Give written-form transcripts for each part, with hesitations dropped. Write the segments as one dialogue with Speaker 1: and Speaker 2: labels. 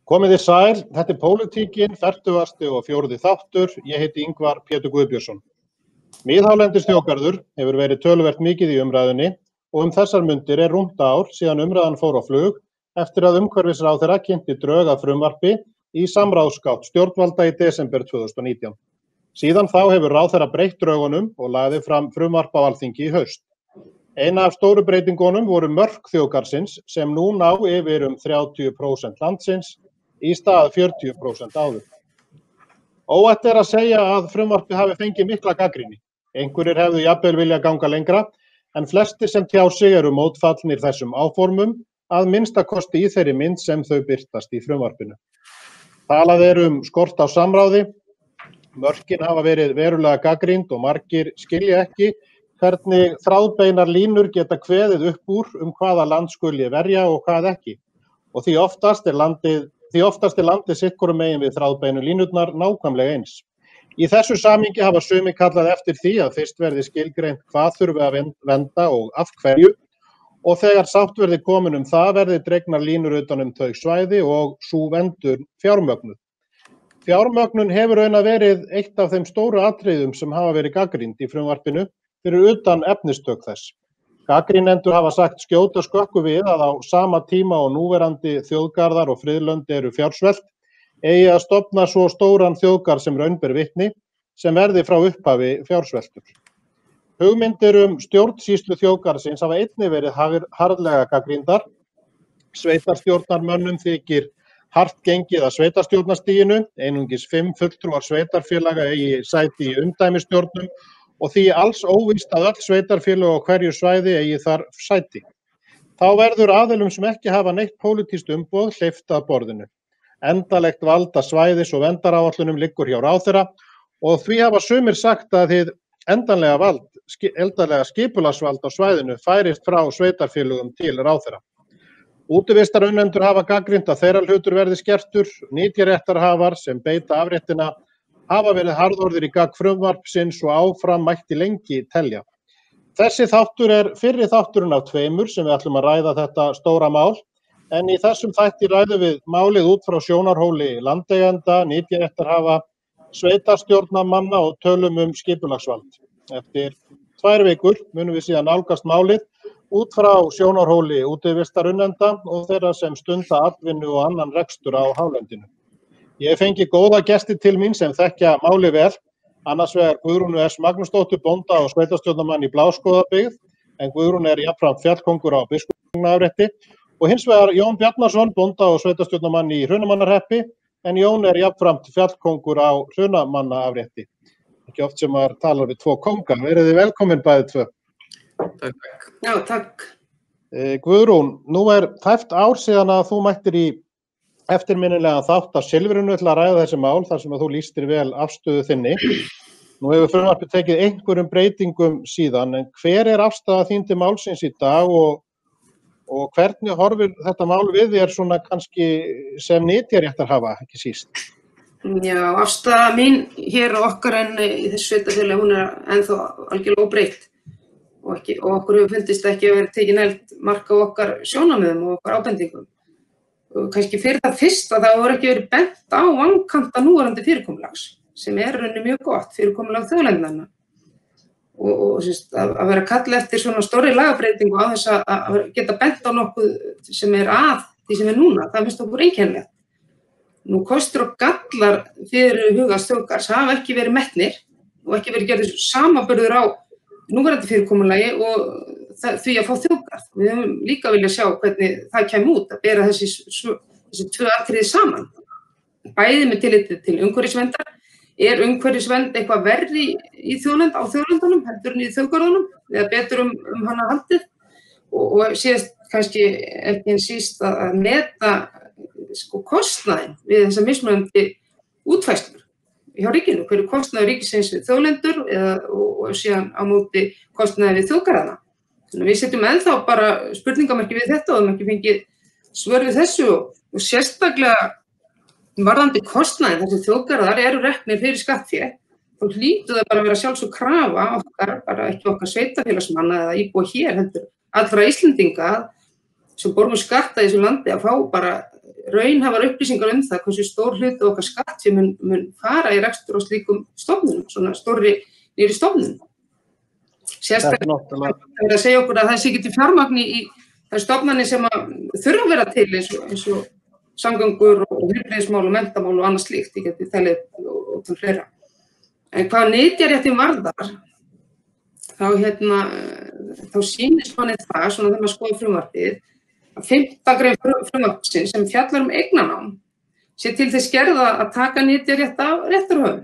Speaker 1: Komið þið sæl, þetta Pólitíkin, 40. og 4. þáttur. Ég heiti Ingvar Pétur Guðbjörnsson. Miðhálendisþjóðgarður hefur verið töluvert mikið í umræðunni og þessar mundir rúmt ár síðan umræðan fór á flug eftir að umhverfisráðherra kynnti drög að frumvarpi í samráðsgátt stjórnvalda í desember 2019. Síðan þá hefur ráðherra breytt drögunum og lagði fram frumvarp á Alþingi í haust. Eina af stóru breytingunum voru mörk þjóðgarðsins sem nú ná yfir 30% landsins í stað 40% áður. Óhætt að segja að frumvarpið hafi fengið mikla gagnrýni. Einhverjir hefðu jafnvel vilja ganga lengra, en flestir sem tjá sig eru mótfallnir þessum áformum, að minnsta kosti í þeirri mynd sem þau birtast í frumvarpinu. Talað skort á samráði, mörkin hafa verið verulega gagnrýnd og margir skilja ekki hvernig þráðbeinar línur geta kveðið upp úr hvaða land skuli verja og hvað ekki. Og því oftast landið sitt hvorum megin við þráðbeinu línurnar nákvæmlega eins. Í þessu samhengi hafa sumir kallað eftir því að fyrst verði skilgreint hvað þurfi að vernda og af hverju og þegar sátt verði komin það verði dregnar línur utan þau svæði og sú verndun fjármögnuð. Fjármögnun hefur raunar verið eitt af þeim stóru atriðum sem hafa verið gagnrýnd í frumvarpinu fyrir utan efnistök þess. Gagnrýnendur hafa sagt skjóta skökku við að á sama tíma og núverandi þjóðgarðar og friðlönd eru fjársvelt, eigi að stofna svo stóran þjóðgarð sem raun ber vitni sem verði frá upphafi fjársveltur. Hugmyndir stjórnsýslu þjóðgarðsins hafa einnig verið harðlega gagnrýndar. Sveitarstjórnarmönnum þykir hart gengið að sveitarstjórnarstiginu, einungis 5 fulltrúar sveitarfélaga eigi sæti í umdæmisstjórnum og því alls óvíst að öll sveitarfélög á hverju svæði eigi þar sæti. Þá verður aðilum sem ekki hafa neitt pólitískt umboð hleypt að borðinu. Endalegt vald að svæðis- og verndaráætlunum liggur hjá ráðherra og því hafa sumir sagt að hið endanlega skipulagsvald á svæðinu færist frá sveitarfélögum til ráðherra. Útivistarunnendur hafa gagnrýnt að þeirra hlutur verði skertur, nytjaréttarhafar sem beita afréttina hafa verið harðorðir í gagn frumvarpsins og áfram mætti lengi telja. Þessi þáttur fyrri þátturinn af 2 sem við ætlum að ræða þetta stóra mál, en í þessum þætti ræðum við málið út frá sjónarhóli landeigenda, nytjaréttarhafa, sveitarstjórnarmanna og tölum skipulagsvald. Eftir 2 vikur munum við síðan nálgast málið út frá sjónarhóli útivistarunnenda og þeirra sem stunda atvinnu og annan rekstur á hálendinu. Ég fengi góða gesti til mín sem þekkja málið vel, annars vegar Guðrúnu S. Magnúsdóttur bónda og sveitarstjórnarmann í Bláskógabyggð, en Guðrún jafnframt fjallkóngur á Biskupstungnaafrétti, og hins vegar Jón Bjarnason bónda og sveitarstjórnarmann í Hrunamannahreppi, en Jón jafnframt fjallkóngur á Hrunamannaafrétti. Ekki oft sem maður talar við 2 kónga. Verið þið velkomin bæði 2.
Speaker 2: Takk. Já, takk.
Speaker 1: Guðrún, nú tæpt ár síðan að þú mættir í eftirminnilega þátt af Silfrinu til að ræða þessi mál þar sem að þú lýstir vel afstöðu þinni. Nú hefur frumvarpið tekið einhverjum breytingum síðan, en hver afstaða þín til málsins í dag og hvernig horfir þetta mál við þér svona kannski sem nytjaréttarhafa, ekki síst?
Speaker 2: Já, afstaða mín hér og okkar en í þessu sveitarfélagi, hún ennþá algjörlega óbreytt og okkur hefur fundist ekki að vera tekið nægt mark á okkar sjónarmiðum og okkar ábendingum. Og kannski fyrir það fyrsta það voru ekki verið bent á vankanta núverandi fyrirkomulags sem rauninni mjög gott fyrirkomulag þjóðlendanna og að vera kalla eftir svona stóri lagabreytingu á þess að geta bent á nokkuð sem að því sem núna, það finnst okkur einkennilegt. Nú kostur og gallar fyrir hugans þjóðgarðs hafa ekki verið metnir og ekki verið gerður samanburður á núverandi fyrirkomulagi og því að fá þjóðgarð. Við höfum líka viljað sjá hvernig það kæmi út að bera þessi 2 atriði saman. Bæði með tilliti til umhverfisverndar, umhverfisvernd eitthvað verri á þjóðlendunum heldur en í þjóðgarðunum, eða betur hana haldið og síðast kannski ekki en síst að meta kostnaðinn við þessa mismunandi útfærslur hjá ríkinu, hverju kostnaður ríkisins við þjóðlendur og síðan á móti kostnaði við þjóðgarðana. Við setjum ennþá bara spurningamerki við þetta og höfum ekki fengið svör við þessu og sérstaklega varðandi kostnaðinn þar sem þjóðgarðar reknir fyrir skattfé, þá hlýtur það bara að vera sjálfsögð krafa okkar, bara ekki okkar sveitarfélagsmanna eða íbúa hér heldur, allra Íslendinga sem borgum skatta í þessu landi að fá bara raunhæfar upplýsingar það hversu stór hluti okkar skatt sem mun fara í rekstur og slíkum stofnunum, svona stórri nýri stofnunum. Sérstaklega það að segja okkur að það sé ekki til fjármagn í þær stofnanir sem þurfa að vera til eins og samgöngur og heilbrigðismál og menntamál og annað slíkt, ég geti talið og til fleira. En hvað nytjaréttinn varðar, þá sýnist manni það, svona þegar maður skoðar frumvarpið, að 5. grein frumvarpsins sem fjallar eignarnám sé til þess gerða að taka nytjarétt af réttarhöfum.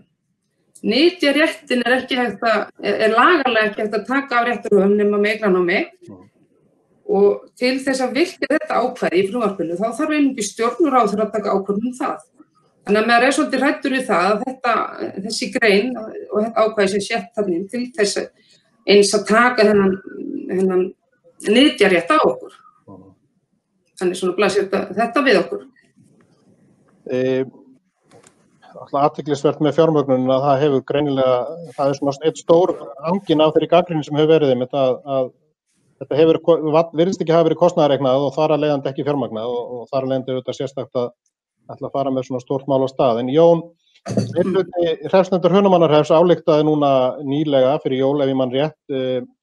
Speaker 2: Nytjaréttin er lagalega ekki hægt að taka af réttarhöfum nema með eignarnámi og til þess að virka þetta ákvæði í frumvarpinu þá þarf einungis stjórnarráðherra að taka ákvörðun það. Þannig að maður svolítið hræddur við það að þessi grein og þetta ákvæði sem sett þarna til þess eins að taka þennan nytjarétt á okkur. Þannig svona blasir þetta við okkur.
Speaker 1: Alltaf athyglisvert með fjármögnunina að það hefur greinilega, það svona eitt stór angin af þeirri gagnrýni sem hefur verið að þetta virðist ekki hafa verið kostnaðarreiknað og þar að leiðandi ekki fjármagnað og þar að leiðandi auðvitað sérstakt að ætla að fara með svona stórt mál á stað. En Jón, hreppsnefndar Hrunamannahrepps ályktaði núna nýlega fyrir jól ef ég man rétt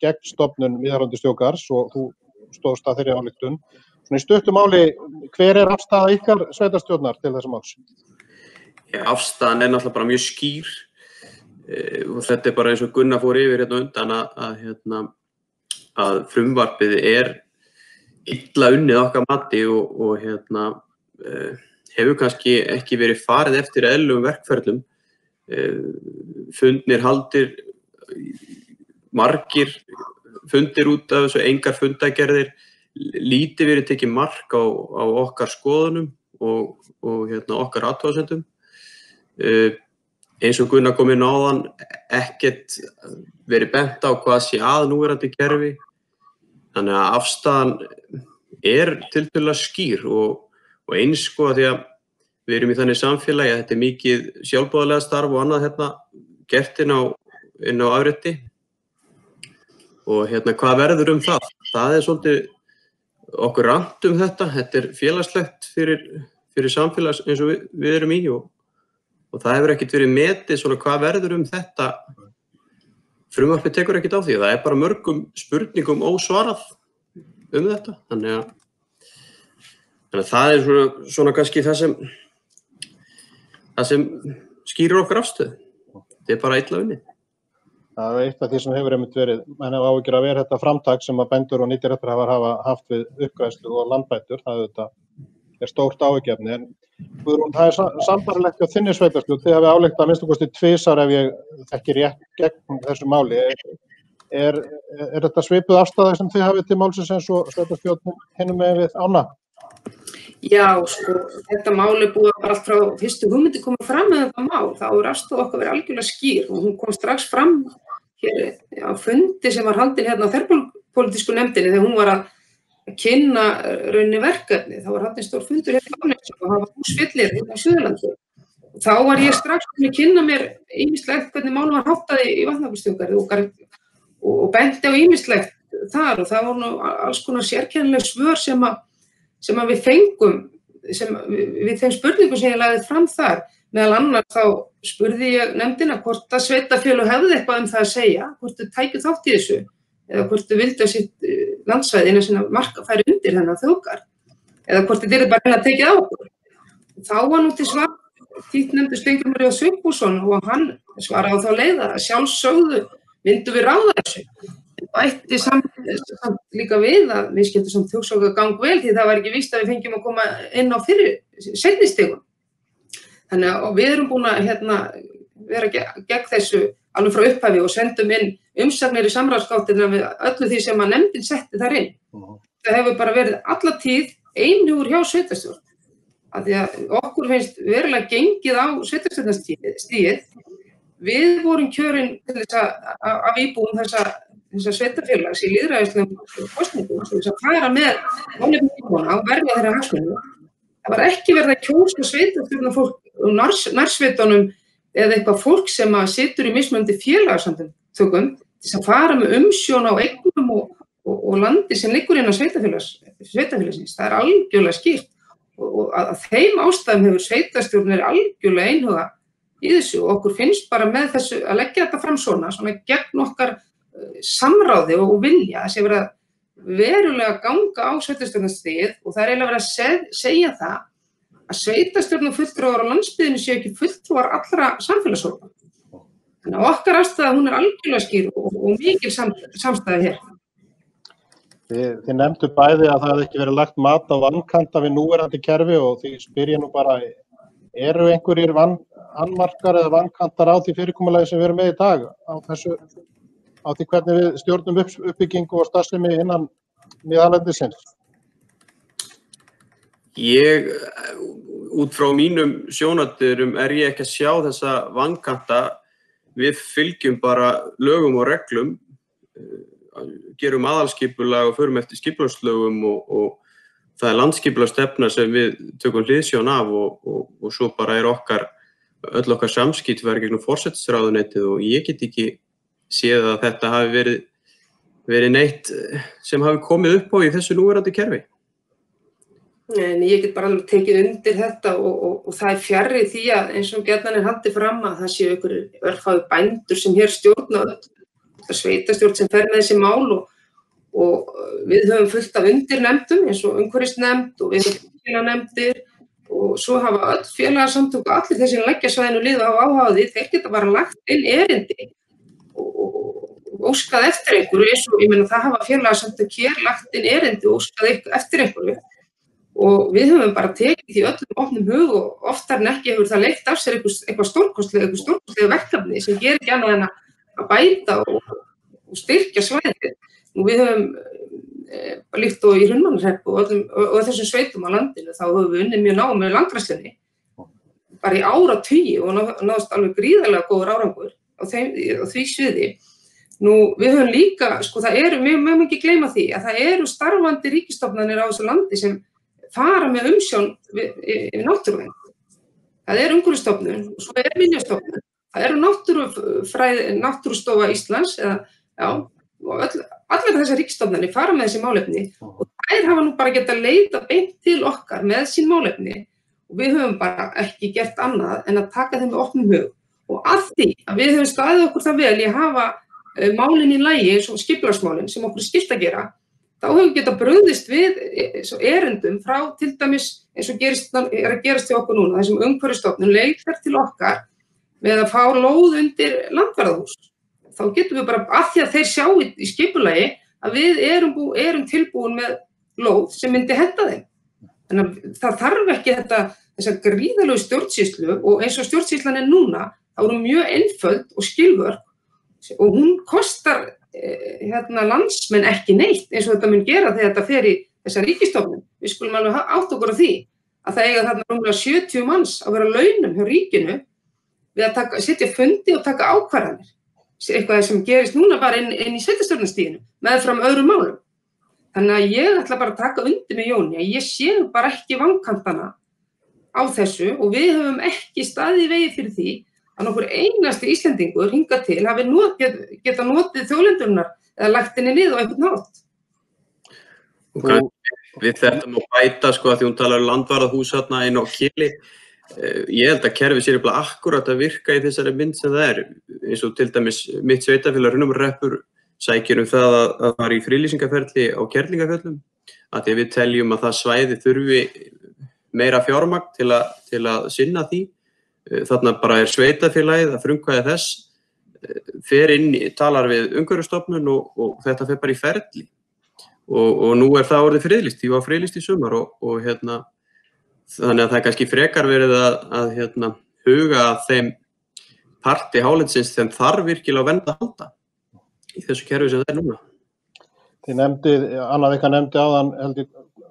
Speaker 1: gegn stofnun viðhaldistjókars og þú stóðst að þeirri ályktun. Svona í stuttu máli, hver er afstaða ykkar sveitarstjórnar til þessa máls?
Speaker 3: Afstaðan er náttúrulega bara mjög skýr og þetta bara eins og Gunnar fór yfir undan að frumvarpið illa unnið okkar mati og hefur kannski ekki verið farið eftir eðlilegum verkferlum. Fundnir haldir, margir fundir út af þessu, engar fundagerðir, lítið verið tekið mark á okkar skoðunum og okkar athugasemdum. Eins og Gunnar kom inn áðan, ekkert verið bent á hvað sé að núverandi kerfi. Þannig að afstaðan tiltölulega skýr og eins sko því að við erum í þannig samfélagi að þetta mikið sjálfboðalega starf og annað gert inn á afriti. Og hvað verður það? Það svolítið okkur rangt þetta. Þetta félagslegt fyrir samfélag eins og við erum í og það hefur ekkert verið metið svona hvað verður þetta. Frumvarpið tekur ekkert á því. Það bara mörgum spurningum ósvarað þetta. Þannig að það svona kannski það sem skýrir okkar afstöðu. Þetta bara illa unnið.
Speaker 1: Það eitt af því sem hefur einmitt verið, menn hafa áhyggjur að vera þetta framtak sem að bændur og nytjarétthafar hafa haft við uppgræðslu og landbætur. Það stórt áhyggjuefni. En Guðrún, það sambærilegt á þinni sveitarstjórn. Þið hafið ályktað að minnsta kosti tvisvar ef ég þekki rétt gegn þessu máli. Er þetta svipuð afstaða sem þið hafið til málsins eins og sveitarstjórn hinum megin við ána?
Speaker 2: Já, sko, þetta mál búið bara allt frá fyrstu hugmyndi komið fram með þetta mál. Þá afstaða okkar verið algjörlega skýr og hún kom strax fram hér á fundi sem var haldin á þverpólitísku nefndinni þegar hún var að kynna raunni verkefni. Það var haldin stór fundur hér í Árneshrepp og það var húsfyllir á Suðurlandi. Þá var ég strax að kynna mér ýmislegt hvernig málum var háttað í vatnaflsstjókar og benti á ýmislegt þar og það voru alls konar sérkennileg svör sem við fengum við þeim spurningum sem ég lagði fram þar. Meðal annars þá spurði ég nefndina hvort að sveitarfélög hefði eitthvað það að segja, hvort þau tækju þátt í þessu eða hvort þau vildu að sitt landsvæði innan sinna marka færi undir þennan þjóðgarð eða hvort þau yrðu bara að tekið á okkur. Þá var nú til svar títtnefndur Steingrímur J. Sigfússon og hann svaraði á þá leið að sjálfsögðu myndum við ráða þessu. Bætti samt líka við að við skemmtum samt þjóðsögðu gang vel því það var ekki víst að við fengjum að koma inn á seinni stigum. Þannig að við erum búin að vera gegn þessu alveg frá upphafi og sendum inn umsagnir í samráðsgáttina við öllu því sem að nefndin setti þar inn. Það hefur bara verið alla tíð einhugur hjá sveitarstjórn. Af því að okkur finnst verulega gengið á sveitarstjórnarstigið. Við vorum kjörin til þess að íbúum þessa sveitarfélags í lýðræðislegum kosningum til þess að fara með málefni íbúanna og verja þeirra hagsmuni. Það var ekki verið að kjósa sveitarstjórnarfólk úr nærsveitunum eða eitthvað fólk sem situr í mismunandi félagasamtökum til þess að fara með umsjón á eignum og landi sem liggur innan sveitarfélagsins. Það er algjörlega skýrt Og að þeim ástæðum hefur sveitarstjórn verið algjörlega einhuga í þessu og okkur finnst bara með þessu að leggja þetta fram svona gegn okkar samráði og vilja að sé verið að verulega ganga á sveitarstjórnarstigið og það eiginlega verið að segja það að sveitarstjórnarfulltrúar á landsbyggðinni séu ekki fulltrúar allra samfélagshópa. Þannig að okkar afstaða hún algjörlega skýr og mikil samstæða hér.
Speaker 1: Þið nefndu bæði að það hefði ekki verið lagt mat á vankanta við núverandi kerfi og því spyr ég nú bara, eru einhverjir annmarkar eða vankantar á því fyrirkomulagi sem við erum með í dag á því hvernig við stjórnum uppbyggingu og starfsemi innan miðhálendisins?
Speaker 3: Út frá mínum sjónarmiðum ég ekki að sjá þessa vankanta. Við fylgjum bara lögum og reglum, gerum aðalskipulag og förum eftir skipulagslögum og það landsskipulagsstefna sem við tökum hliðsjón af og svo bara öll okkar samskipti verið gegnum forsætisráðuneytið og ég get ekki séð að þetta hafi verið neitt sem hafi komið upp á í þessu núverandi kerfi.
Speaker 2: En ég get bara alveg tekið undir þetta og það fjarri því að eins og gjarnan haldið fram að það séu einhverjir örfáir bændur sem hér stjórna sveitarstjórn sem fer með þessi mál og við höfum fullt af undirnefndum eins og umhverfisnefnd og við höfum félagsnefndir og svo hafa öll félagasamtök og allir þeir sem leggja svæðinu lið og hafa áhuga á því, þeir geta bara lagt inn erindi og óskað eftir einhverju eins og ég meina það hafa félagasamtök hér lagt inn erindi og óskað eftir einhverju og við höfum bara tekið því öllum opnum hug og oftar en ekki hefur það leitt af sér eitthvað stórkostlega verkefni sem gerir ekki annað en að bæta og styrkja svæðið. Og við höfum líkt og í Hrunamannahreppi og þessum sveitum á landinu þá höfum við unnið mjög náið með landgræðslunni bara í áratugi og náðist alveg gríðarlega góður árangur á því sviði. Nú við höfum líka, við mögum ekki gleyma því að það eru starfandi ríkisstofnanir á þessu landi sem fara með umsjón við náttúruvernd. Það umhverfisstofnun og svo minjastofnun. Það Náttúrustofa Íslands og allar þessar ríkisstofnanir fara með þessi málefni og þær hafa nú bara getað leita beint til okkar með sín málefni og við höfum bara ekki gert annað en að taka þeim með opnum hug og að því að við höfum staðið okkur það vel í að hafa málin í lagi eins og skipulagsmálin sem okkur skylt að gera þá höfum við getað brugðist við erindum frá til dæmis eins og gerast hjá okkur núna þessum umhverfisstofnun leitar til okkar með að fá lóð undir landvarðahús. Þá getum við bara, af því að þeir sjá í skipulagi, að við erum tilbúin með lóð sem myndi henta þeim. Þannig að það þarf ekki þessa gríðarlegu stjórnsýslu og eins og stjórnsýslan núna, þá er hún mjög einföld og skilvirk og hún kostar landsmenn ekki neitt eins og þetta mun gera þegar þetta fer í þessa ríkisstofnun. Við skulum alveg átta okkur á því að það eiga þarna rúmlega 70 manns að vera launum hjá ríkinu við að sitja fundi og taka ákvarðanir. Eitthvað sem gerist núna bara inn í sveitarstjórnarstiginu meðfram öðrum málum. Þannig að ég ætla bara að taka undir með Jóni að ég sé bara ekki vankantana á þessu og við höfum ekki staðið í vegi fyrir því að nokkur einasti Íslendingur hingað til hafi geta notið þjóðlendurinnar eða lagt henni niður á einhvern hátt.
Speaker 3: Við þetta má bæta að því hún talar landvarðahús þarna inn á Kili. Ég held að kerfið sé bara akkúrat að virka í þessari mynd sem það eins og til dæmis mitt sveitarfélag Hrunamannahrepur sækir það að fara í friðlýsingarferli á Kerlingarfjöllum að því við teljum að það svæði þurfi meira fjármagn til að sinna því. Þarna bara sveitarfélagið að frumkvæði þess fer inn, talar við umhverfisstofnun og þetta fer bara í ferli og nú það orðið friðlýst, því var friðlýst í sumar og þannig að það kannski frekar verið að huga að þeim parti hálendisins þeim þarf virkilega að vernda að halda í þessu kerfi sem það núna.
Speaker 1: Anna Vika nefndi áðan heldur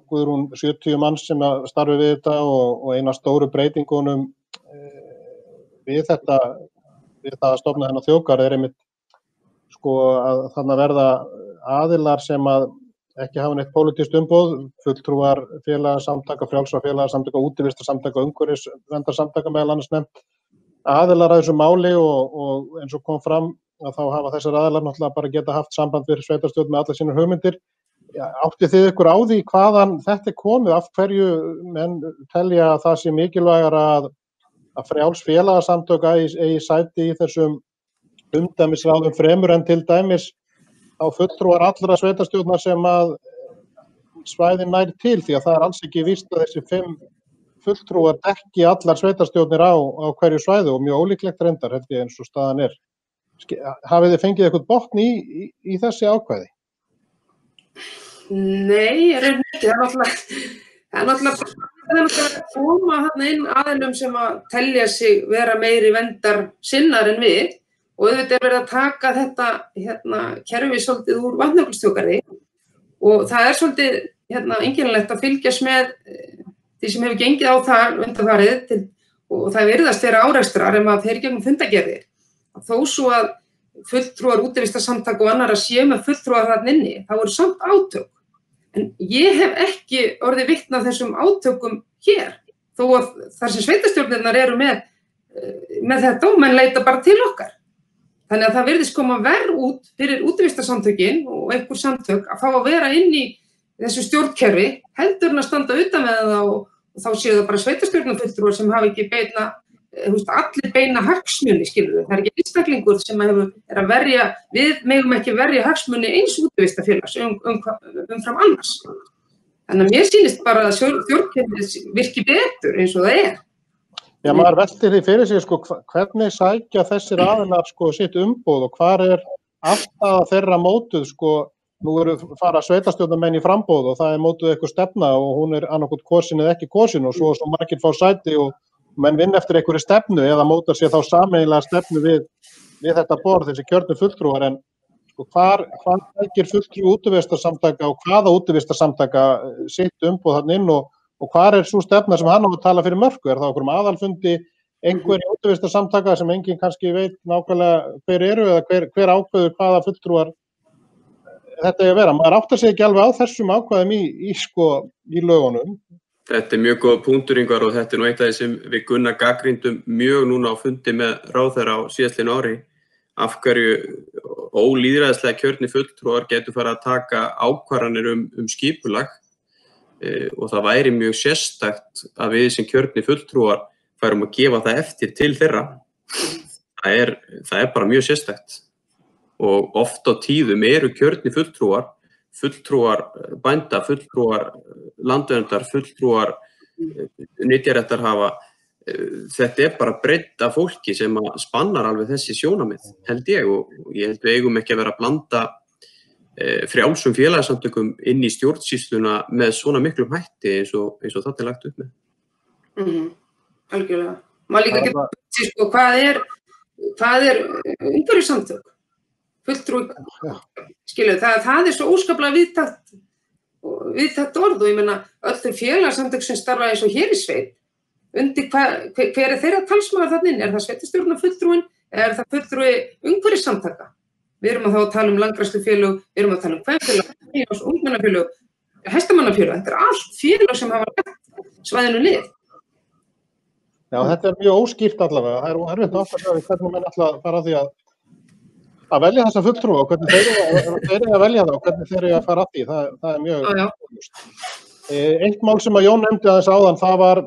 Speaker 1: Guðrún 70 manns sem starfi við þetta og eina stóru breytingunum við það að stofna þennan þjóðgarð einmitt að þarna verða aðilar sem að ekki hafa neitt pólitískt umboð, fulltrúar félagasamtaka, frjálsra félagasamtaka, útivistarsamtaka, umhverfisverndarsamtaka meðal annars nefnt aðilar að þessu máli og eins og kom fram að þá hafa þessar aðilar náttúrulega bara geta haft samband við sveitarstjórn með allar sínar hugmyndir. áttið þið ykkur á því hvaðan þetta komið, af hverju menn telja að það sé mikilvægara að frjáls félagasamtök eigi sæti í þessum umdæmisráðum fremur en til dæmis á fulltrúar allra sveitarstjórnar sem að svæðin nær til, því að það alls ekki víst að þessi 5 fulltrúar dekki allar sveitarstjórnir á hverju svæði og mjög ólíklegt reyndar held ég eins og staðan er. Hafið þið fengið eitthvað botn í þessi ákvæði?
Speaker 2: Nei, ég reyndi ekki. Það er náttúrulega að koma þarna inn aðilum sem að telja sig vera meiri verndar sinnar en við og auðvitað verið að taka þetta kerfi svolítið úr vatnajökulsþjóðgarði og það er svolítið einkennilegt að fylgjast með því sem hefur gengið á það undanfarið og það virðast vera árekstrar ef maður fer gegnum fundargerðir. Þó svo að fulltrúar útivistarsamtaka og annarra séu með fulltrúar þarna inni, það voru samt átök. En ég hef ekki orðið vitni af þessum átökum hér, þó að þar sem sveitarstjórnirnar eru með þetta og menn leita bara til okkar. Þannig að það virðist koma verr út fyrir útivistarsamtökin og einhver samtök að fá að vera inn í þessu stjórnkerfi, heldur en að standa utan með það og þá séu það bara sveitarstjórnarfulltrúar sem hafa ekki allir beina hagsmuni, skilur við. Það er ekki einstaklingur sem er að verja, við megum ekki verja hagsmuni eins útivistarfélags umfram annars. Þannig að mér sýnist bara að stjórnkerfið virki betur eins og það er.
Speaker 1: Já, maður veltir því fyrir sig, hvernig sækja þessir aðilar, sitt umboð og hvar er afstaða þeirra mótuð, nú fara sveitarstjórnarmenn í framboð og það er mótuð eitthvað stefna og hún er annaðhvort kosin eða ekki kosin og svo margir fá sæti og menn vinna eftir einhverju stefnu eða móta sér þá sameiginlega stefnu við þetta borð, þessi kjörnu fulltrúar, en hvar sækir fulltrú útivistarsamtaka og hvaða útivistarsamtaka sitt umboð þarna inn og hvar er svo stefna sem hann á að tala fyrir mörku? Er það okkur aðalfundi einhverju útivistarsamtaka sem enginn kannski veit nákvæmlega hver eru eða hver ákveður hvaða fulltrúar þetta er að vera? Maður áttar sig ekki alveg á þessum ákvæðum í lögunum.
Speaker 3: Þetta er mjög góð punktur, Ingvar, og þetta er nú eitt af því sem við Gunnar gagnrýndum mjög núna á fundi með ráðherra á síðastliðnu ári. Af hverju ólýðræðislega kjörni fulltrúar getur farið að taka ákvarðanir skipulag og það væri mjög sérstakt að við sem kjörni fulltrúar færum að gefa það eftir til þeirra. Það er bara mjög sérstakt og oft á tíðum eru kjörni fulltrúar bænda, fulltrúar landverndar, fulltrúar nytjaréttarhafa. Þetta er bara breidd af fólki sem spannar alveg þessi sjónarmið, held ég, og ég held við eigum ekki að vera að blanda frjálsum félagasamtökum inn í stjórnsýsluna með svona miklum hætti eins og þetta er lagt upp með.
Speaker 2: Algjörlega. Maður líka getur hvað er umhverfissamtök? Fulltrúi, skilur, það er svo óskaplega viðtækt orð og ég meina öll þau félagasamtök sem starfa eins og hér í sveit, undir hver er þeirra talsmaður þarna inn? Er það sveitarstjórnarfulltrúin eða er það fulltrúi umhverfissamtaka? Við erum að tala um landgræðslufélög, við erum að tala um kvenfélög, ungmennafélög, hestamannafélög, þetta er allt félög sem hafa lagt svæðinu lið.
Speaker 1: Já, þetta er mjög óskýrt allavega, það er erfitt að ákveða hvernig menn ætla að fara að því að velja þessa fulltrúa og hvernig þeir eru að velja það og hvernig þeir eru að fara að því, það er mjög óskýrt. Eitt mál sem að Jón nefndi aðeins áðan, það var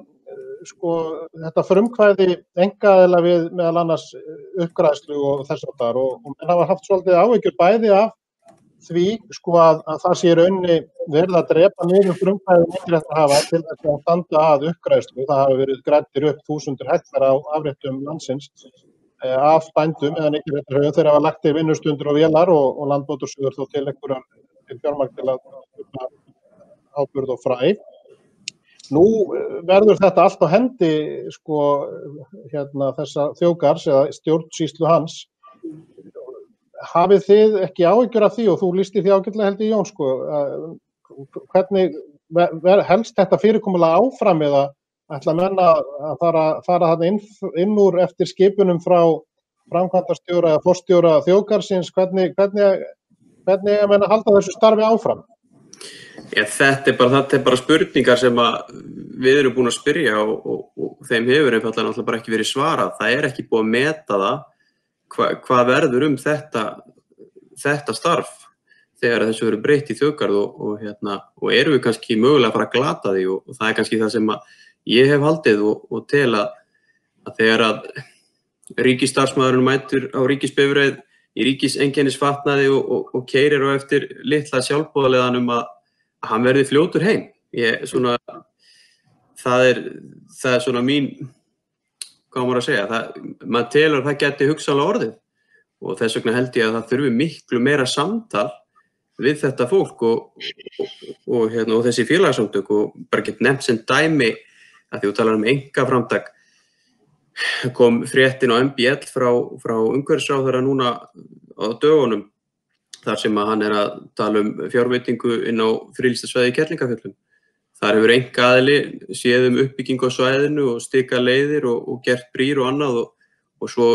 Speaker 1: þetta frumkvæði einkaaðila við meðal annars uppgræðslu og þess háttar og menn hafa haft svolítið áhyggjur bæði af því að það sé í rauninni verið að drepa niður frumkvæði nytjaréttarhafa til þess að standa að uppgræðslu. Það hafa verið græddir upp 1000 hektar á afréttum landsins af bændum eða nytjaréttarhöfum. Þeir hafa lagt til vinnustundir og vélar og Landbótasjóður þó til einhverjar fjármagn til að áburð og fræ. Nú verður þetta allt á hendi þessa þjóðgarðs eða stjórnsýslu hans. Hafið þið ekki áhyggjur af því og þú lýstir því ágætlega held í Jón hvernig helst þetta fyrirkomulag áfram eða ætla menn að fara þarna inn úr eftir skipunum frá framkvæmdastjóra eða forstjóra þjóðgarðsins, hvernig eiga menn að halda þessu starfi áfram?
Speaker 3: Ja, þetta er bara spurningar sem við erum búin að spyrja og þeim hefur einfallega náttúrulega bara ekki verið svarað. Það er ekki búið að meta það hvað verður þetta starf. þegar þessu verður breytt í þjóðgarð og erum við kannski mögulega að fara að glata því og það kannski það sem að ég hef haldið og tel að þegar að ríkisstarfsmaðurinn mætur á ríkisbifreið í ríkiseinkennisfatnaði og keyrir á eftir litla sjálfboðaliðanum að hann verði fljótur heim. Það er svona mín, hvað maður að segja, maður telur að það geti hugsanlega orðið og þess vegna held ég að það þurfi miklu meira samtal við þetta fólk og þessi félagasamtök og bara get nefnt sem dæmi að því þú talar einkaframtak kom fréttin á MBL frá umhverfisráðherra núna á dögunum þar sem að hann að tala fjárveitingu inn á friðlýstasvæði í Kerlingafjöllum. Þar hefur einkaaðili séð uppbyggingu á svæðinu og stikað leiðir og gert brýr og annað og svo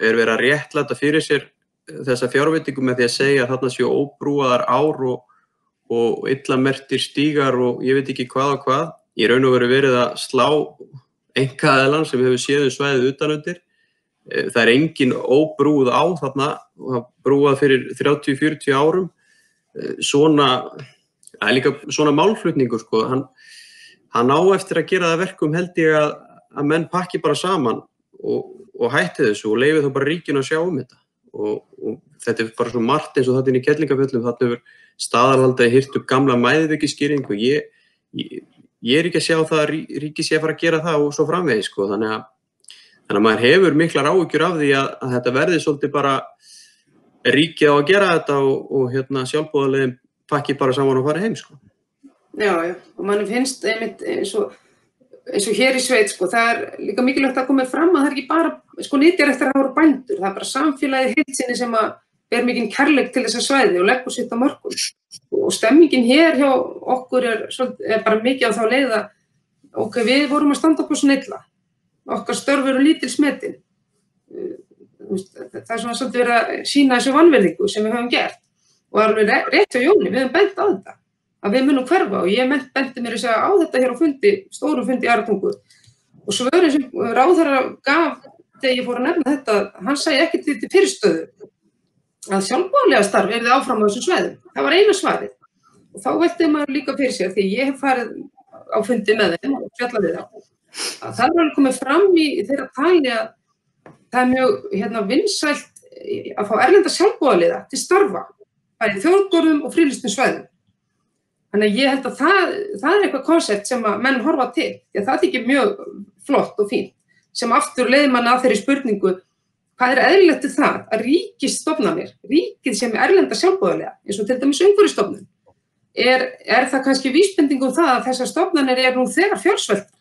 Speaker 3: verið að réttlæta fyrir sér þessa fjárveitingu með því að segja að þarna séu óbrúaðar ár og illa merktir stígar og ég veit ekki hvað og hvað. Í raun og veru verið að slá einkaaðilann sem hefur séð svæðið utanundir. Það engin óbrúð á þarna, brúað fyrir 30-40 árum. Það líka svona málflutningur, sko. Hann á eftir að gera það verkum held ég að menn pakki bara saman og hætti þessu og leyfi þá bara ríkinu að sjá þetta. Og þetta bara svo margt eins og þetta inn í Kerlingafjöllum, þarna hefur staðarhaldaði hirt upp gamla mæðveikisskýring og ég ekki að sjá það að ríki sé að fara að gera það og svo framvegis, sko. Þannig að maður hefur miklar áhyggjur af því að þetta verði svolítið bara ríkið á að gera þetta og sjálfboðaliðin pakki bara saman og fara heim, sko.
Speaker 2: Já, og mann finnst einmitt eins og hér í sveit, sko, það líka mikilvægt að koma fram að það ekki bara, sko, nytjaræktar hafa bændur, það bara samfélagið heild sinni sem að ber mikinn kærleik til þessa svæði og leggur sitt á mörkum. Og stemmingin hér hjá okkur er bara mikið á þá leið að við vorum að standa okkur svona illa. Okkar störf eru lítil smetin. Það svona svolítið verið að sýna þessu vanvirðingu sem við höfum gert. Og alveg rétt hjá Jóni, við höfum bent á þetta. Að við munum hverfa og ég benti mér að segja á þetta hér á stórum fundi í Aratungu. Og svörin sem ráðherra gaf þegar ég fór að nefna þetta, hann sagði ekki til fyrirstöðu að sjálfboðaliða starf yrði áfram á þessum svæðum. Það var eina svarið. Og þá velti maður líka fyrir sér því ég hef farið á fundi með þeim og fjallað við þá. Það er alveg komið fram í þeirra tali að það er mjög vinsælt að fá erlenda sjálfboðaliða til starfa, bæði þjóðgörðum og friðlýstum svæðum. Þannig að ég held að það er eitthvað konsept sem að menn horfa til, því að það þykir mjög flott og fínt, sem aftur leiðir mann að þeirri spurningu, hvað er eðlilegt til það að ríkisstofnanir, ríkið sem er erlenda sjálfboðaliða, eins og til dæmis umhverfisstofnun, er það kannski vísbending það að þessar stofnanir nú þegar fjársveltar.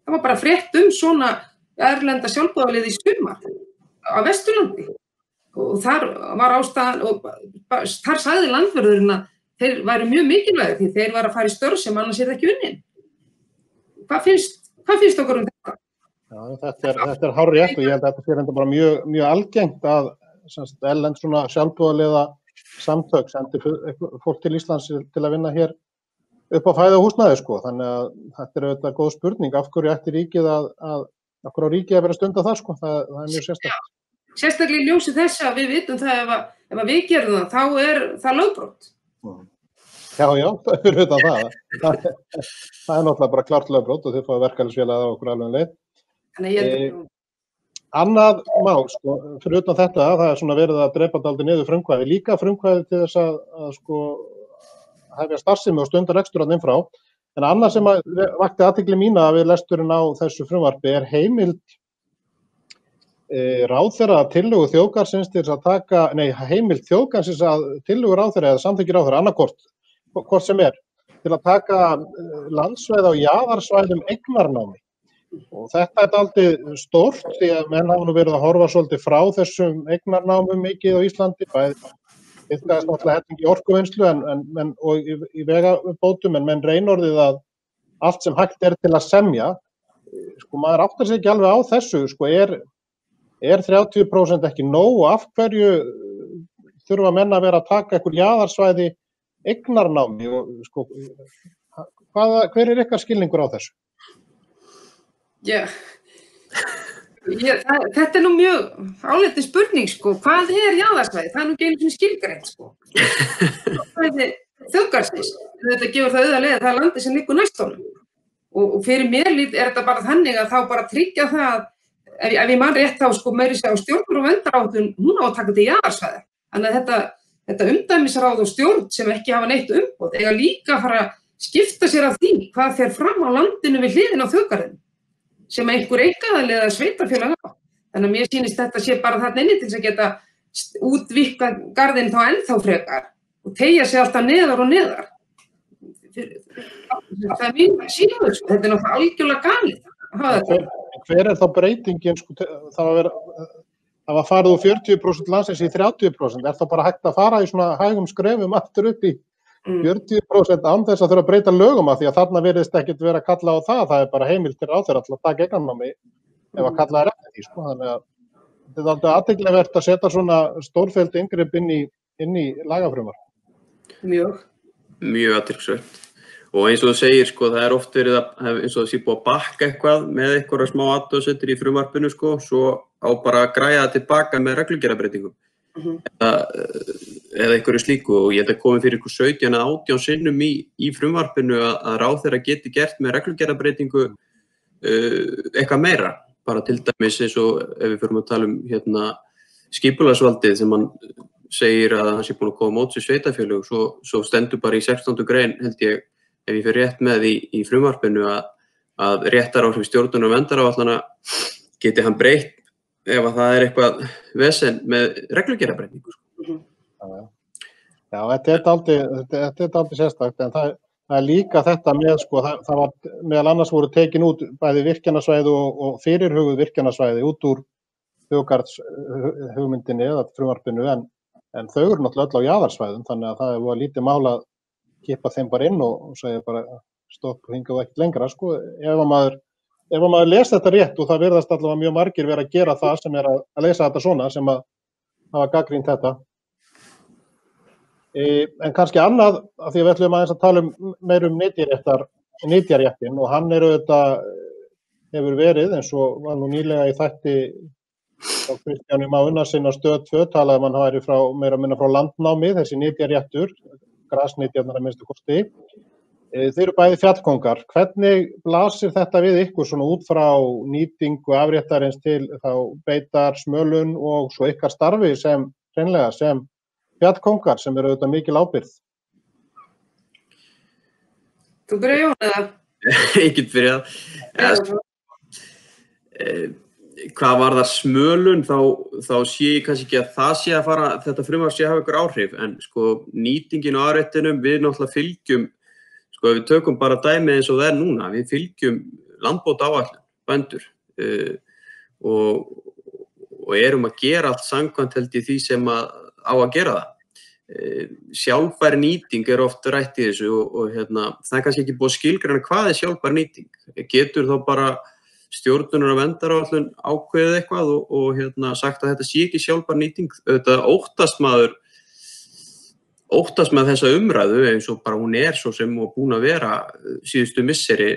Speaker 2: Það var bara frétt svona erlenda sjálfboðalið í sumar á Vesturlandi og þar var ástæðan og þar sagði landvörðurinn að þeir væru mjög mikilvægir því þeir væru að fara í störf sem annars ekki unnin. Hvað finnst okkur þetta?
Speaker 1: Já, þetta hárrétt og ég held að þetta sé bara mjög algengt að erlend svona sjálfboðaliða samtök sendi fólk til Íslands til að vinna hér upp á fæði og húsnæði, sko. Þannig að þetta auðvitað góð spurning. Af hverju ætti ríkið af hverju á ríkið að vera að stunda það, sko. Það er mjög sérstakt.
Speaker 2: Sérstaklega í ljósi þess að við vitum það ef við gerum það, þá er það lögbrot.
Speaker 1: Já, fyrir utan það. Það er náttúrulega bara klárt lögbrot og þau fáið verkalýðsfélagið á okkur alveg leið. Annað mál, sko, fyrir utan þetta, það er svona verið að drepa dálítið niður frumkvæði. Líka frumkvæði til þess að sko hefja starfsemi og stundar rekstur þarna inn frá. En annað sem vakti athygli mína við lesturinn á þessu frumvarpi er heimild ráðherra tillögu þjóðgarðsins til að taka, heimild þjóðgarðsins að tillögu ráðherra eða samþykki ráðherra hvort sem til að taka landsvæði á jaðarsvæðum eignarnámi. Og þetta er dálítið stórt því að menn hafa nú verið að horfa svolítið frá þessum eignarnámum mikið á Íslandi, Þetta er náttúrulega helling í orkuvinnslu og í vegabótum, en menn reinorðið að allt sem hægt til að semja, sko maður áttar sig ekki alveg á þessu, sko er 30% ekki nóg og af hverju þurfa menn að vera að taka einhver jaðarsvæði eignarnámi og sko, hver ykkar skilningur á þessu?
Speaker 2: Já, Þetta nú mjög áleitin spurning, sko. Hvað jaðarsvæði? Það nú ekki einu sinni skilgreint, sko. Svæði þjóðgarðsins. Þetta gefur það auðvitað að það landi sem liggur næst honum. Og fyrir mér þetta bara þannig að þá bara tryggja það ef ég man rétt þá, sko, meiri segja á stjórn og verndaráætlun, hún á að taka til jaðarsvæði. Þannig að þetta umdæmisráð og stjórn sem ekki hafa neitt umboð eiga líka að fara að skipta sér af því hvað fer fram á landinu við hliðina á þjóðgarðinum sem einhver einkaaðili eða sveitarfélag á. Þannig að mér sýnist þetta sé bara þarna inni til þess að geta útvíkka garðinn þá ennþá frekar og teygja sig alltaf neðar og neðar. Það mín sýnur, sko. Þetta náttúrulega algjörlega galið.
Speaker 1: Hver þá breytingin, sko, það var farið úr 40% landsins í 30%. Það bara hægt að fara í svona hægum skrefum aftur upp í 40% án þess að þurfa að breyta lögum af því að þarna virðist ekkert vera að kalla á það. Það bara heimild til ráðherra til að taka eignarnámi ef að kalla eftir því, sko. Þannig að þetta alltaf athyglisvert að setja svona stórfelld inngrip inn í lagafrumvarp.
Speaker 3: Mjög athyglisvert. Og eins og þú segir, sko, það oft verið að eins og það sé búið að bakka eitthvað með einhverja smá athugasemdir í frumvarpinu, sko, svo á bara að græja það tilbaka með reglugerðarbreytingum. Eða einhverju slíku og ég komið fyrir 17 eða 18 sinnum í frumvarpinu að ráðherra geti gert með reglugerðarbreytingu eitthvað meira. Bara til dæmis eins og ef við förum að tala skipulagsvaldið sem hann segir að hann sé búinn að koma móts við sveitarfélög, svo stendur bara í 16. grein, held ég, ef ég fer rétt með í frumvarpinu að réttaráhrif stjórnunar og verndaráætlana geti hann breytt ef að það eitthvað vesen með reglugerðarbreytingu.
Speaker 1: Já, þetta dálítið sérstakt, en það líka þetta með, sko, það var meðal annars voru tekin út bæði virkjanasvæði og fyrirhuguð virkjanasvæði út úr þjóðgarðshugmyndinni eða frumvarpinu, en þau eru náttúrulega öll á jaðarsvæðum, þannig að það var lítið mál að kippa þeim bara inn og segja bara stopp og hingað ekkert lengra, sko. Ef maður les þetta rétt og það virðast allavega mjög margir vera að gera það sem að lesa þetta svona, sem að hafa gagnrýnt þetta. En kannski annað, af því að við ætlum aðeins að tala meira nytjaréttin og hann hefur verið, eins og var nú nýlega í þætti á Kristjáni Má Unnarssyni á Stöð 2, talaði hann væri meira að minna frá landnámi, þessi nytjaréttur, grasnytjarnar að minnstu kosti. Þeir eru bæði fjallkóngar. Hvernig blasir þetta við ykkur svona út frá nýtingu afréttarins til þá beitar, smölun og svo ykkar starfi sem fjallkóngar sem eru auðvitað mikil ábyrgð?
Speaker 2: Þú byrjar Jón eða?
Speaker 3: Ég get byrjað. Hvað var það smölun, þá sé ég kannski ekki að það sé að fara, þetta frumvarp sé að hafa ykkur áhrif, en sko nýtingin á afréttinum, við náttúrulega fylgjum, sko ef við tökum bara dæmi eins og það núna, við fylgjum landbótaáætlun, bændur, og erum að gera allt samkvæmt held í því sem á að gera það. Sjálfbær nýting oft rætt í þessu og það kannski ekki búið að skilgreina hvað sjálfbær nýting. Getur þá bara stjórnunar og verndaráætlun ákveðið eitthvað og sagt að þetta sé ekki sjálfbær nýting. Auðvitað óttast með þessa umræðu eins og bara hún svo sem og búin að vera síðustu misseri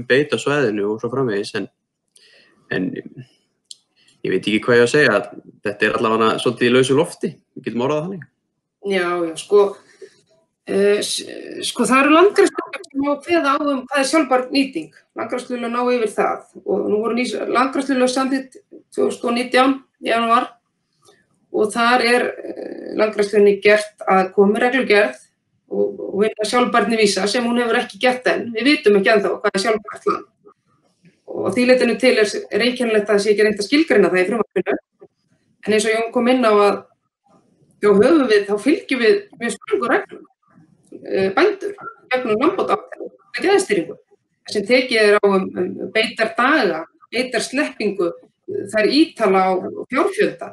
Speaker 3: beita svæðinu og svo framvegis, en ég veit ekki hvað ég að segja, þetta allavega svolítið í lausu lofti, við getum orðað þannig.
Speaker 2: Já, sko það eru landgræðslur sem á kveða á hvað sjálfbær nýting. Landgræðslur ná yfir það og nú voru landgræðslur samþykkt 2019 í janúar og þar landgræðslunni gert að komi reglugerð og vinna sjálfbærni vísa sem hún hefur ekki gert enn. Við vitum ekki ennþá hvað sjálfbært land. Og því leytinu til einkennilegt að það sé ekki reynt að skilgreina það í frumvarpinu. En eins og Jón kom inn á að þá fylgjum við mjög ströngu reglum. Bændur, gegnum landbótaáætlun, gæðastýringu, sem tekið á beitar daga, beitar sleppingu, þær ítala á fjárfjölda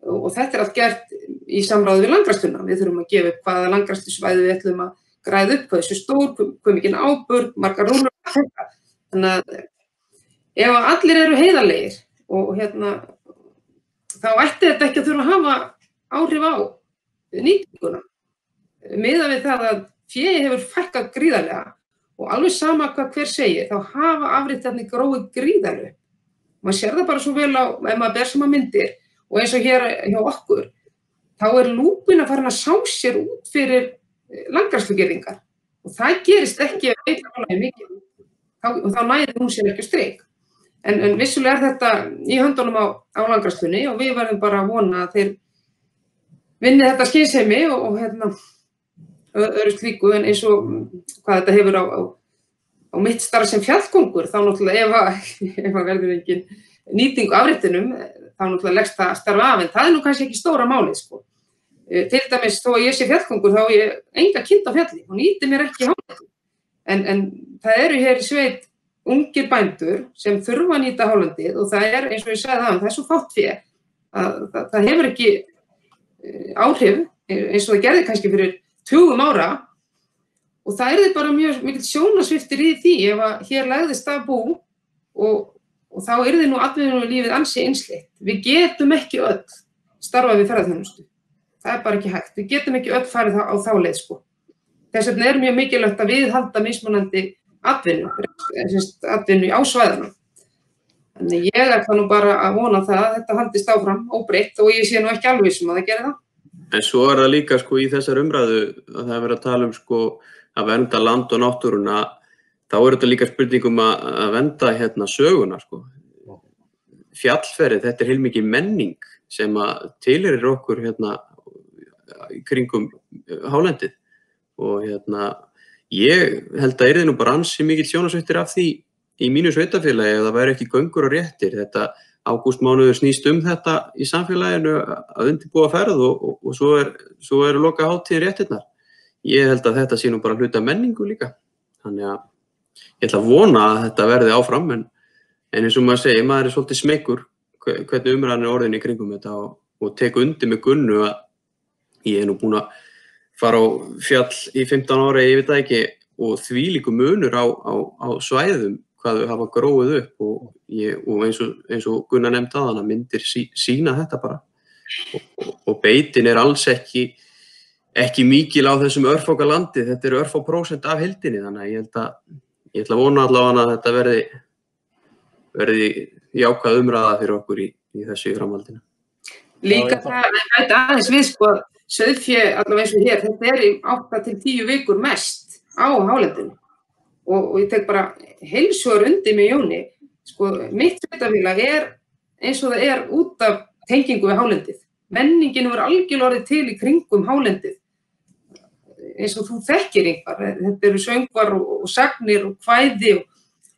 Speaker 2: og þetta allt gert í samráði við landgræðsluna. Við þurfum að gefa upp hvaða landgræðslusvæði við ætlum að græða upp, hvað þessu stór, hvað mikinn áburð, margar rúlur, þetta. Þannig að ef allir eru heiðarlegir og þá ætti þetta ekki að þurfa að hafa áhrif á nýtinguna. Miðað við það að fé hefur fækkað gríðarlega og alveg sama hvað hver segir, þá hafa afréttarnir gróið gríðarlega. Maður sér það bara svo vel ef maður ber saman myndir og eins og hér hjá okkur, þá lúpína farin að sá sér út fyrir landgræðslugerðingar og það gerist ekki ef veita álagið mikið og þá næðir hún sér ekki á strik. En vissulega þetta í höndunum á landgræðslunni og við verðum bara að vona að þeir vinni þetta skynsemi og öðru slíku en eins og hvað þetta hefur á mitt starf sem fjallkóngur, þá náttúrulega ef að verður engin nýting á afréttinum, þá náttúrulega leggst það starfa af, en það nú kannski ekki stóra málið, sko. Til dæmis, þó að ég sé fjallkóngur, þá ég enga kind á fjalli og nýti mér ekki hálendið. En það eru hér í sveit ungir bændur sem þurfa að nýta hálendið og það eins og ég sagði það, það svo fátt fé að það hefur ekki áhrif eins og það gerði kannski fyrir 20 ára og það þið bara mjög mikill sjónasviftir í því ef að hér legðist að bú og þá þið nú atvinnulífið ansi einsleitt. Við getum ekki öll starfað við ferðaþjónustu. Það bara ekki hægt. Við getum ekki öll farið á þá leið, sko. Þess vegna mjög mikilvægt að viðhalda mismunandi atvinnu á svæðunum. Þannig ég það nú bara að vona það að þetta haldist áfram óbreytt og ég sé nú ekki alveg sem að það geri það.
Speaker 3: En svo það líka sko í þessar umræðu að það verið að tala sko að vernda land og náttúruna, þá þetta líka spurningum að vernda söguna sko. Fjallferðið, þetta heilmikið menning sem að tilheyrir okkur í kringum hálendið og ég held að yrði nú bara ansi mikill sjónasvittir af því í mínu sveitafélagi ef það væri ekki göngur og réttir. Þetta ágústmánuður snýst þetta í samfélaginu að undirbúa ferð og svo eru loka hátíðir réttirnar. Ég held að þetta sé nú bara hluti af menningu líka. Þannig að ég ætla að vona að þetta verði áfram en eins og maður segir, maður svolítið smeykur hvernig umræðan orðin í kringum þetta og tek undir með Gunnu að ég nú búin að fara á fjall í 15 ára, ég veit það ekki, og þvílíkur munur á svæðum hvað þau hafa gróið upp og eins og Gunnar nefndi áðan að myndir sýna þetta bara og beitin alls ekki mikil á þessum örfáka landi, þetta örfá prósent af heildinni, þannig að ég ætla að vona allavega að þetta verði jákvæð umræða fyrir okkur í þessu framhaldinu.
Speaker 2: Líka það aðeins við sko sauðfé allavega eins og hér, þetta í 8 til 10 vikur mest á hálendinu og ég tek bara heilsugar undir með Jóni, sko mitt sveitafélag eins og það út af tengingu við hálendið. Menningin algjörlega orðið til í kringum hálendið, eins og þú þekkir einhver, þetta eru söngvar og sagnir og kvæði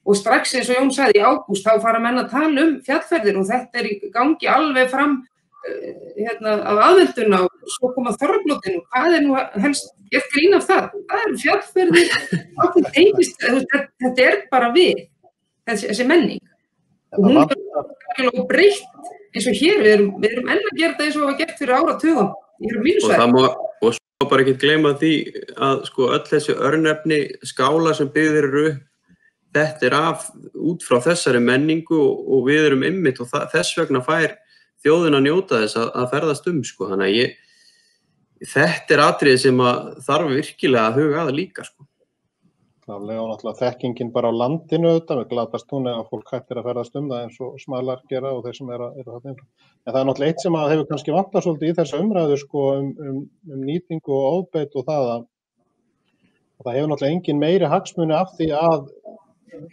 Speaker 2: og strax eins og Jón sagði í ágúst þá fara menn að tala fjallferðir og þetta í gangi alveg fram af aðvelduna og svo koma þorrablótin og hvað nú helst gert grín af það? Það fjallferðir, þetta bara við, þessi menning. Og hún algjörlega breytt eins og hér, við erum enn að gera þetta eins og var gert fyrir áratugum.
Speaker 3: Og svo bara ekki gleyma því að sko öll þessi örnefni skála sem byggðir eru upp, þetta út frá þessari menningu og við erum einmitt og þess vegna fær þjóðin að njóta þess að ferðast sko. Þannig að þetta atriði sem þarf virkilega að huga að líka sko.
Speaker 1: Klálega og náttúrulega þekkingin bara á landinu auðvitað, við glatast hún ef fólk hættir að ferðast það eins og smalar gera og þeir sem eru þarna inn. En það náttúrulega eitt sem hefur kannski vantað svolítið í þessa umræðu sko nýtingu og ofbeit og það hefur náttúrulega engin meiri hagsmuni af því að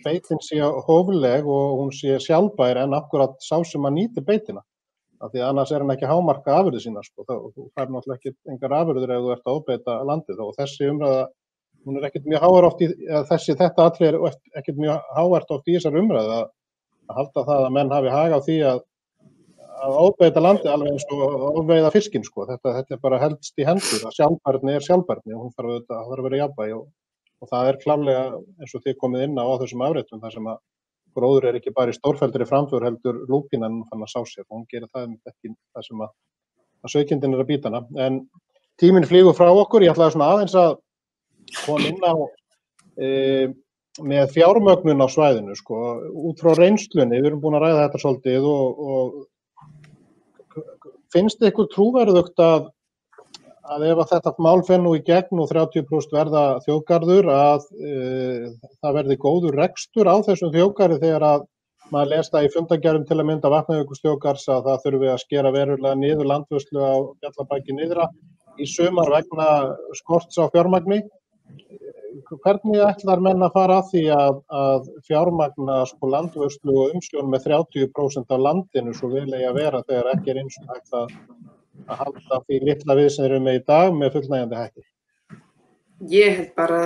Speaker 1: beitin sé hófleg og hún sé sjálfbær en akkurat sá sem að nýti beitina. Af því að annars hann ekki hámarka afurðir sína sko. Þú fær náttúrulega ekki engar afurðir ef þú ert að ofbeita landið og þessi umræða hún ekkert mjög hávært oft þetta atriði ekkert mjög hávært oft í þessar umræðu að halda það að menn hafi hag á því að ofbeita landið alveg eins og ofveiða fiskinn sko. Þetta bara helst í hendur að sjálfbærni sjálfbærni og hún þarf að vera jafnvægi og það klárlega eins og þið komið inn á þessum afréttum þar sem að gróður ekki bara í stórfelldri framför heldur lúpínan fann að sá sér og hún gerir það ekki það sem að sauðkindin að bíta hana. En tíminn flýgur frá okkur, ég ætlaði svona aðeins að koma inn á með fjármögnun á svæðinu sko, út frá reynslunni, við erum búin að ræða þetta svolítið og finnst ykkur trúverðugt að ef þetta mál fer nú í gegn og 30% verða þjóðgarður að það verði góður rekstur á þessum þjóðgarði þegar að maður les það í fundargerðum til að mynda Vatnajökulsþjóðgarðs að það þurfi að skera verulega niður landvörslu á Fjallabaki nyrðra í sumar vegna skorts á fjármagni. Hvernig ætlar menn að fara að því að fjármagna sko landvörslu og umsjón með 30% af landinu svo vel eigi að vera þegar ekki eins og hægt að halda því litla við sem erum með í dag með fullnægjandi hætti?
Speaker 2: Ég held bara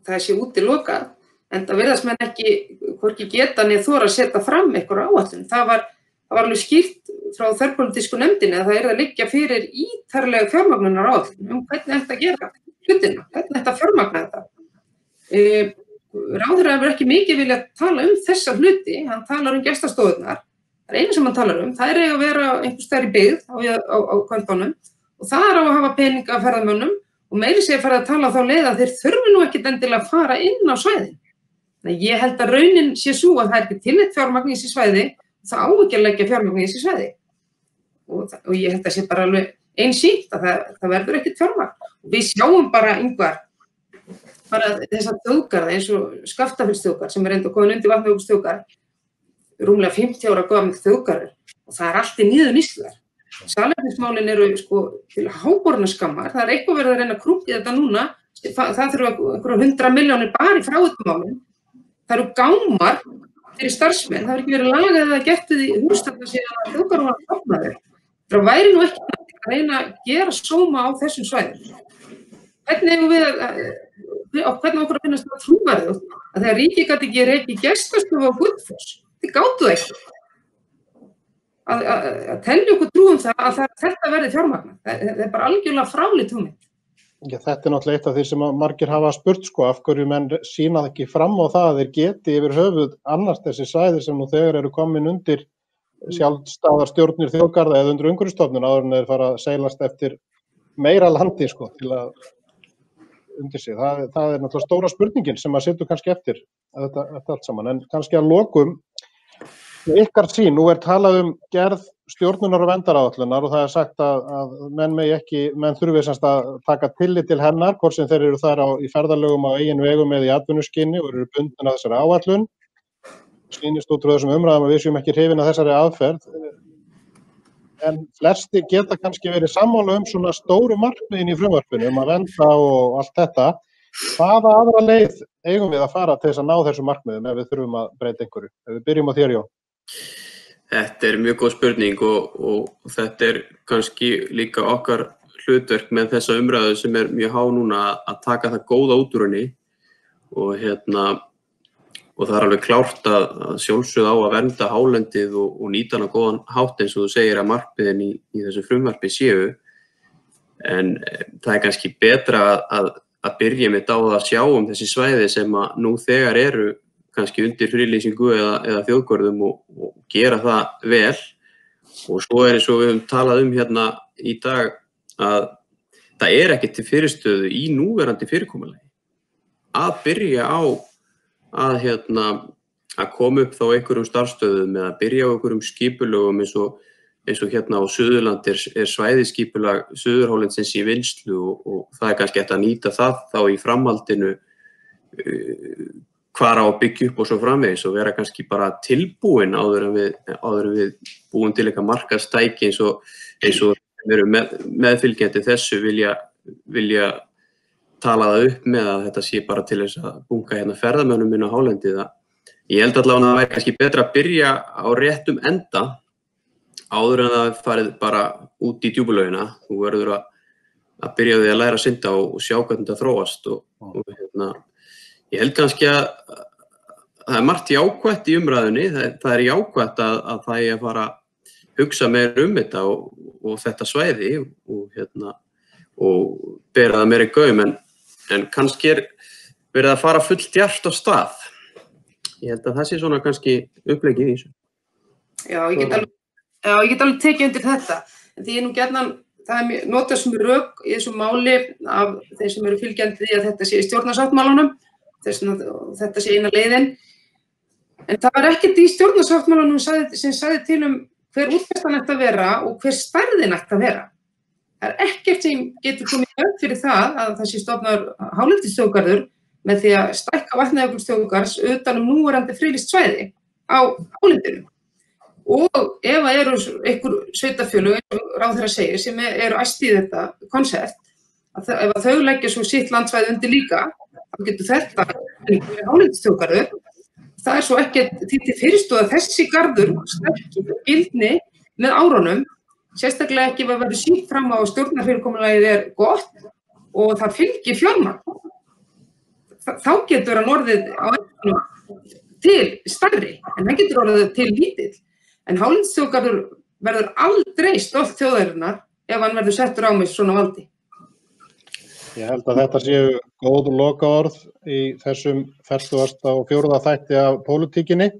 Speaker 2: það sé útilokað, en það virðast menn ekki hvorki geta né þora að setja fram einhverja áætlun. Það var alveg skýrt frá þverpólitísku nefndinni að það að liggja fyrir ítarlega fjármagnunar áætlun hvernig ætti að gera hlutina, hvernig ætti að fjármagna þetta. Ráðherra hefur ekki mikið viljað tala þessa hluti, hann talar gestastofurnar. Það einu sem hann talar það eiga að vera einhvers staðar í byggð á kvöldunum og það á að hafa peninga af ferðamönnum og meiri sé að fara að tala á þá leið að þeir þurfi nú ekkert endilega að fara inn á svæðin. Ég held að raunin sé sú að það ekki tilneitt fjármagn í þessi svæði, það á ekki að leggja fjármagn í þessi svæði. Og ég held að sé bara alveg einsýnt að það verður ekkert fjármagn. Við sjáum bara bara þessar þjóðgarða eins og Skaftafellsþjóðgarð sem enda komin undir Vatnajökulsþjóðgarð, rúmlega 50 ára gamall þjóðgarður og það allt í niður. Salernismálin eru sko til háborna skammar, það eitthvað verið að reyna að krúkja þetta núna, það þurfa einhverjar 100 milljónir bara í fráveitumálin. Það eru gámar fyrir starfsmenn, það ekki verið lagað eða gert við í hússtæðna síðan að þjóðgarður var stofnaður. Það væri nú ekki að reyna að gera sóma á þessum svæðum. Hvernig okkur að finnast það trúverðugt að þegar ríkið gat ekki rekið gestastofu á Gullfoss, þið gátu það ekki. Að telja okkur trú það að þetta verði fjármagna. Það bara algjörlega fráleit hugmynd.
Speaker 1: Já, þetta náttúrulega eitt af því sem margir hafa spurt sko, af hverju menn sýna ekki fram á það að þeir geti yfir höfuð annars þessi svæði sem nú þegar eru komin undir sjálfstæðar stjórnir þjóðgarða eða undir umhverfisstofnun áður en þeir fara að seilast eftir meira landi sko til að undir sig. Það er náttúrulega stóra spurningin sem að situr kannski eftir þetta allt saman. En kannski að lokum ykkar sýn, nú talað gerð stjórnunar og verndaráætlunar og það sagt að menn þurfi semst að taka tillit til hennar, hvort sem þeir eru þar í ferðalögum á eigin vegum eða í atvinnuskyni og eru bundin af þessari áætlun. Sýnist út frá þessum umræðum að við séum ekki hrifin af þessari aðferð. En flesti geta kannski verið sammála svona stóru markmiðin í frumvarpinu að vernda og allt þetta. Hvaða aðra leið eigum við að fara til þess að ná þessu markmiðum ef við þurfum að breyta einhverju? Ef við byrjum á þér, Jón.
Speaker 3: Þetta mjög góð spurning og þetta kannski líka okkar hlutverk með þessa umræðu sem mjög há núna að taka það góða út úr henni og það alveg klárt að sjálfsögð á að vernda hálendið og nýta hana góðan hátt eins og þú segir að markmiðin í þessu frumvarpi séu. En það kannski betra að byrja með á að sjá þessi svæði sem að nú þegar eru kannski undir friðlýsingu eða þjóðgörðum og gera það vel. Og svo eins og við höfum talað hérna í dag að það ekki til fyrirstöðu í núverandi fyrirkomulagi að byrja á að koma upp þá einhverjum starfsstöðum eða byrja á einhverjum skipulögum eins og hérna á Suðurland svæðisskipulag Suðurhálendisins í vinnslu og það kannski hægt að nýta það þá í framhaldinu hvar á að byggja upp og svo framvegis og vera kannski bara tilbúin áður en við búum til eitthvað markaðstæki eins og við erum meðfylgjandi þessu vilja tala það upp með að þetta sé bara til þess að bunga hérna ferðamönnum inn á hálendið. Ég held allavega að það væri kannski betra að byrja á réttum enda áður en það farið bara út í djúpulaugina. Þú verður að byrja því að læra að synda og sjá hvernig þetta þróast og ég held kannski að það margt jákvætt í umræðunni. Það jákvætt að það að fara að hugsa meira þetta og þetta svæði og bera það meira í gaum en kannski verið að fara full djarft á stað. Ég held að það sé svona kannski uppleggið í þessu.
Speaker 2: Já, ég get alveg tekið undir þetta. En því nú gjarnan, það notað sem rök í þessu máli af þeir sem eru fylgjandi því að þetta sé í stjórnarsáttmálanum, þetta sé eina leiðin. En það var ekkert í stjórnarsáttmálanum sem sagði til hver útfærslan ætti að vera og hver stærðin ætti að vera. Það ekkert sem getur komið upp fyrir það sé stofnaður hálendisþjóðgarður með því að stækka Vatnajökulsþjóðgarðs utan núverandi friðlýst svæði. á álitinu. Og ef það eru einhver sveitarfélög, eins og ráðherra segir, sem eru æst í þetta konsept, ef þau leggja svo sitt landsvæði undir líka, þá getur þetta álitsþjóðgarður. Það svo ekki því til fyrirstöðu að þessi garður sterkir gildni með árunum, sérstaklega ekki ef það verður sýnt fram á að stjórnarfyrirkomulagið gott og það fylgir fjármagn. Þá getur hann orðið á endanum til stærri, en hann getur orðið til lítill. En hálendisþjóðgarður verður aldrei stolt þjóðarinnar ef hann verður settur á mig svona valdi.
Speaker 1: Ég held að þetta séu góð lokaorð í þessum 44. þætti af pólitíkinni.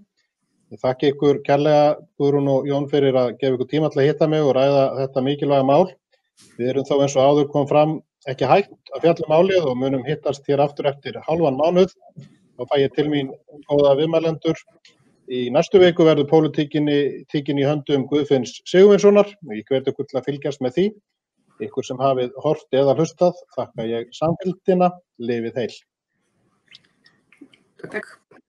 Speaker 1: Ég þakka ykkur kærlega, Guðrún og Jón, fyrir að gefa ykkur tíma til að hitta mig og ræða þetta mikilvæga mál. Við erum þá eins og áður kom fram ekki hægt að fjalla málið og munum hittast hér aftur eftir hálfan mánuð. Þá fæ ég til mín góða viðmælendur. Í næstu viku verður pólitíkinni tekin í höndum Guðfinns Sigurvinssonar og ég hvet ykkur til að fylgjast með því. Ykkur sem hafið hort eða hlustað, þakka ég samfylgdina, lifið heil.
Speaker 2: Takk.